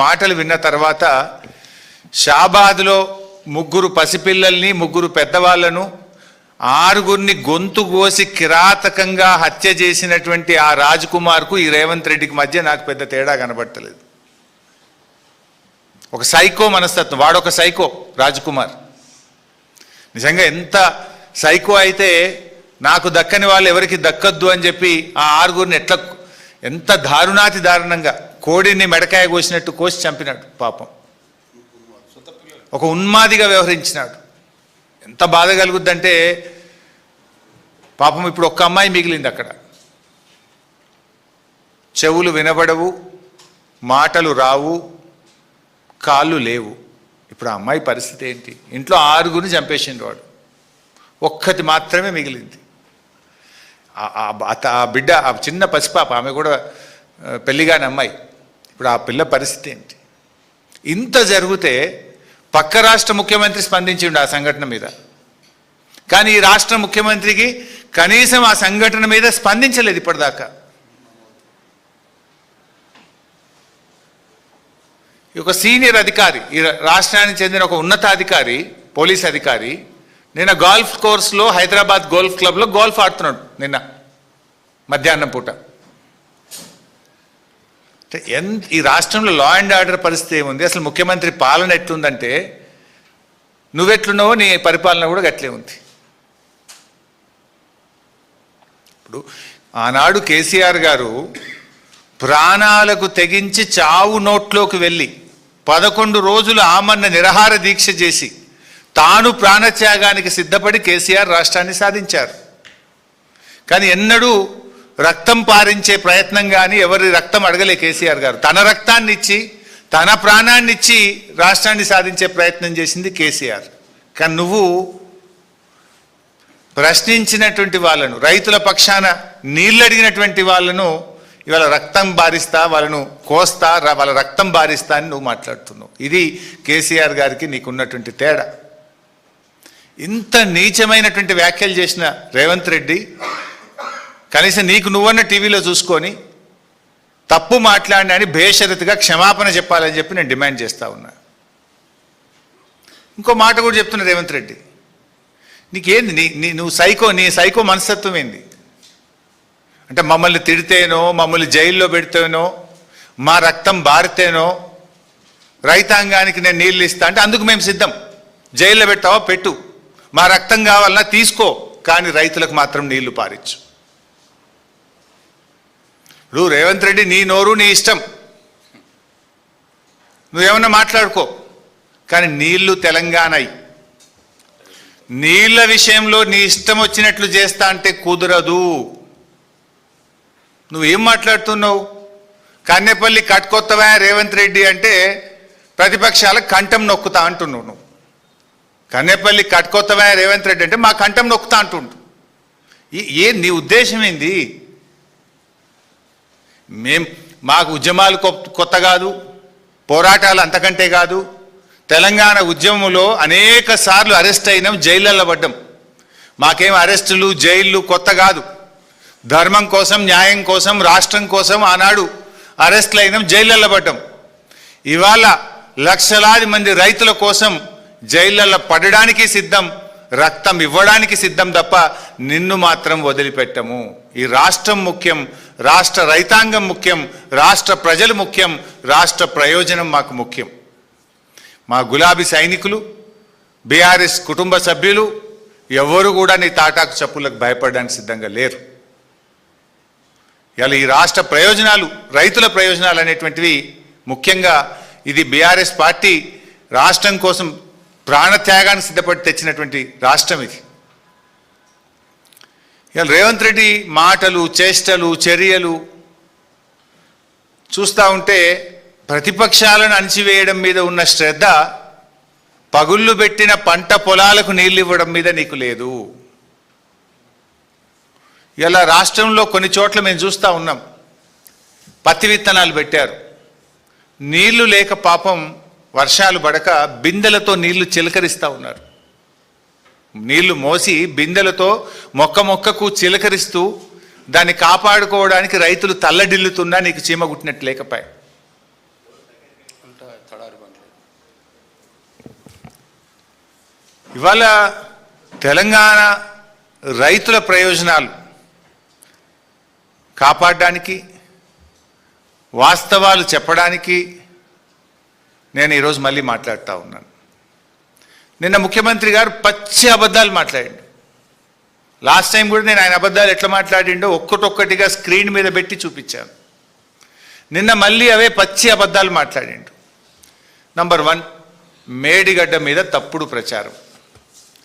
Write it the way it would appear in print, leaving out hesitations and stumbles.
మాటలు విన్న తర్వాత షాబాద్లో 3 పసిపిల్లల్ని 3 పెద్దవాళ్లను 6గురిని గొంతు కోసి కిరాతకంగా హత్య చేసినటువంటి ఆ రాజ్ కుమార్కు ఈ రేవంత్ రెడ్డికి మధ్య నాకు పెద్ద తేడా కనబడతలేదు. ఒక సైకో మనస్తత్వం, వాడొక సైకో రాజ్ కుమార్. నిజంగా ఎంత సైకో అయితే నాకు దక్కని వాళ్ళు ఎవరికి దక్కద్దు అని చెప్పి ఆ 6గురిని ఎంత దారుణాతి దారుణంగా కోడిని మెడకాయ కోసినట్టు కోసి చంపినాడు. పాపం ఒక ఉన్మాదిగా వ్యవహరించినాడు. ఎంత బాధ కలుగుద్దంటే పాపం ఇప్పుడు ఒక్క అమ్మాయి మిగిలింది అక్కడ. చెవులు వినబడవు, మాటలు రావు, కాళ్ళు లేవు. ఇప్పుడు ఆ అమ్మాయి పరిస్థితి ఏంటి? ఇంట్లో 6గురిని చంపేసిండు వాడు, ఒక్కటి మాత్రమే మిగిలింది. ఆ బిడ్డ, ఆ చిన్న పసిపాప, ఆమె కూడా పెళ్లిగాని అమ్మాయి. ఇప్పుడు ఆ పిల్ల పరిస్థితి ఏంటి? ఇంత జరిగితే పక్క రాష్ట్ర ముఖ్యమంత్రి స్పందించిండు ఆ సంఘటన మీద, కానీ ఈ రాష్ట్ర ముఖ్యమంత్రికి కనీసం ఆ సంఘటన మీద స్పందించలేదు ఇప్పటిదాకా. ఒక సీనియర్ అధికారి, ఈ రాష్ట్రానికి చెందిన ఒక ఉన్నతాధికారి, పోలీస్ అధికారి నిన్న గోల్ఫ్ కోర్స్లో హైదరాబాద్ గోల్ఫ్ క్లబ్లో గోల్ఫ్ ఆడుతున్నాడు నిన్న మధ్యాహ్నం పూట. ఈ రాష్ట్రంలో లా అండ్ ఆర్డర్ పరిస్థితి ఏముంది? అసలు ముఖ్యమంత్రి పాలన ఎట్లుందంటే నువ్వెట్లున్నావో నీ పరిపాలన కూడా గట్లే ఉంది. ఇప్పుడు ఆనాడు కేసీఆర్ గారు ప్రాణాలకు తెగించి చావు నోట్లోకి వెళ్ళి 11 రోజులు ఆమరణ నిరాహార దీక్ష చేసి తాను ప్రాణత్యాగానికి సిద్ధపడి కేసీఆర్ రాష్ట్రాన్ని సాధించారు. కానీ ఎన్నడూ రక్తం పారించే ప్రయత్నం కానీ ఎవరి రక్తం అడగలే కేసీఆర్ గారు. తన రక్తాన్ని ఇచ్చి తన ప్రాణాన్ని ఇచ్చి రాష్ట్రాన్ని సాధించే ప్రయత్నం చేసింది కేసీఆర్. కానీ నువ్వు ప్రశ్నించినటువంటి వాళ్ళను, రైతుల పక్షాన నీళ్ళు అడిగినటువంటి వాళ్ళను ఇవాళ రక్తం బారిస్తా, వాళ్ళను కోస్తా, వాళ్ళ రక్తం బారిస్తా అని నువ్వు మాట్లాడుతున్నావు. ఇది కేసీఆర్ గారికి నీకున్నటువంటి తేడా. ఇంత నీచమైనటువంటి వ్యాఖ్యలు చేసిన రేవంత్ రెడ్డి కనీసం నీకు నువ్వన్న టీవీలో చూసుకొని తప్పు మాట్లాడినని బేషరతుగా క్షమాపణ చెప్పాలని చెప్పి నేను డిమాండ్ చేస్తూ ఉన్నా. ఇంకో మాట కూడా చెప్తున్నా రేవంత్ రెడ్డి, నీకేంది? నువ్వు సైకో, నీ సైకో మనస్తత్వం ఏంది? అంటే మమ్మల్ని తిడితేనో, మమ్మల్ని జైల్లో పెడితేనో, మా రక్తం బారితేనో రైతాంగానికి నేను నీళ్ళు ఇస్తా అంటే అందుకు మేము సిద్ధం. జైల్లో పెట్టావా పెట్టు, మా రక్తం కావాలన్నా తీసుకో, కానీ రైతులకు మాత్రం నీళ్లు పారించు. ఇప్పుడు రేవంత్ రెడ్డి నీ నోరు నీ ఇష్టం, నువ్వేమన్నా మాట్లాడుకో, కానీ నీళ్లు తెలంగాణయి. నీళ్ల విషయంలో నీ ఇష్టం వచ్చినట్లు చేస్తా అంటే కుదరదు. నువ్వేం మాట్లాడుతున్నావు? కన్నెపల్లి కట్టుకొత్తవా రేవంత్ రెడ్డి అంటే ప్రతిపక్షాల కంఠం నొక్కుతా అంటున్నావు. నువ్వు కన్నెపల్లి కట్టుకొత్తవా రేవంత్ రెడ్డి అంటే మా కంఠం నొక్కుతా అంటుండు. నీ ఉద్దేశం ఏంది? మాకు ఉద్యమాలు కొత్త కాదు, పోరాటాలు అంతకంటే కాదు. తెలంగాణ ఉద్యమంలో అనేక సార్లు అరెస్ట్ అయినాం, జైళ్ళల్లో పడ్డాం. మాకేం అరెస్టులు జైళ్ళు కొత్త కాదు. ధర్మం కోసం, న్యాయం కోసం, రాష్ట్రం కోసం ఆనాడు అరెస్టులు అయినాం, జైళ్ళల్లో పడ్డాం. ఇవాళ లక్షలాది మంది రైతుల కోసం జైళ్ళల్లో పడడానికి సిద్ధం, రక్తం ఇవ్వడానికి సిద్ధం తప్ప నిన్ను మాత్రం వదిలిపెట్టము. ఈ రాష్ట్రం ముఖ్యం, రాష్ట్ర రైతాంగం ముఖ్యం, రాష్ట్ర ప్రజలు ముఖ్యం, రాష్ట్ర ప్రయోజనం మాకు ముఖ్యం. మా గులాబీ సైనికులు, బీఆర్ఎస్ కుటుంబ సభ్యులు ఎవరు కూడా నీ తాటాకు చప్పులకు భయపడడానికి సిద్ధంగా లేరు. ఇలా ఈ రాష్ట్ర ప్రయోజనాలు, రైతుల ప్రయోజనాలు అనేటువంటివి ముఖ్యంగా ఇది బీఆర్ఎస్ పార్టీ రాష్ట్రం కోసం ప్రాణత్యాగానికి సిద్ధపడి తెచ్చినటువంటి రాష్ట్రం ఇది. ఇలా రేవంత్ రెడ్డి మాటలు, చేష్టలు, చర్యలు చూస్తూ ఉంటే ప్రతిపక్షాలను అణిచివేయడం మీద ఉన్న శ్రద్ధ పగుళ్ళు పెట్టిన పంట పొలాలకు నీళ్ళు ఇవ్వడం మీద నీకు లేదు. ఇలా రాష్ట్రంలో కొన్ని చోట్ల మేము చూస్తూ ఉన్నాం, పత్తి విత్తనాలు పెట్టారు, నీళ్లు లేక పాపం వర్షాలు పడక బిందెలతో నీళ్లు చిలకరిస్తూ ఉన్నారు. నీళ్లు మోసి బిందెలతో మొక్కకు చిలకరిస్తూ దాన్ని కాపాడుకోవడానికి రైతులు తల్లడిల్లుతున్నా నీకు చీమ గుట్టినట్టు లేకపోయా. ఇవాళ తెలంగాణ రైతుల ప్రయోజనాలు కాపాడడానికి, వాస్తవాలు చెప్పడానికి నేను ఈరోజు మళ్ళీ మాట్లాడుతూ ఉన్నాను. నిన్న ముఖ్యమంత్రి గారు పచ్చి అబద్ధాలు మాట్లాడిండు. లాస్ట్ టైం కూడా నేను ఆయన అబద్ధాలు ఎట్లా మాట్లాడిండో ఒక్కటొక్కటిగా స్క్రీన్ మీద పెట్టి చూపించాను. నిన్న మళ్ళీ అవే పచ్చి అబద్ధాలు మాట్లాడిండు. నంబర్ 1, మేడిగడ్డ మీద తప్పుడు ప్రచారం.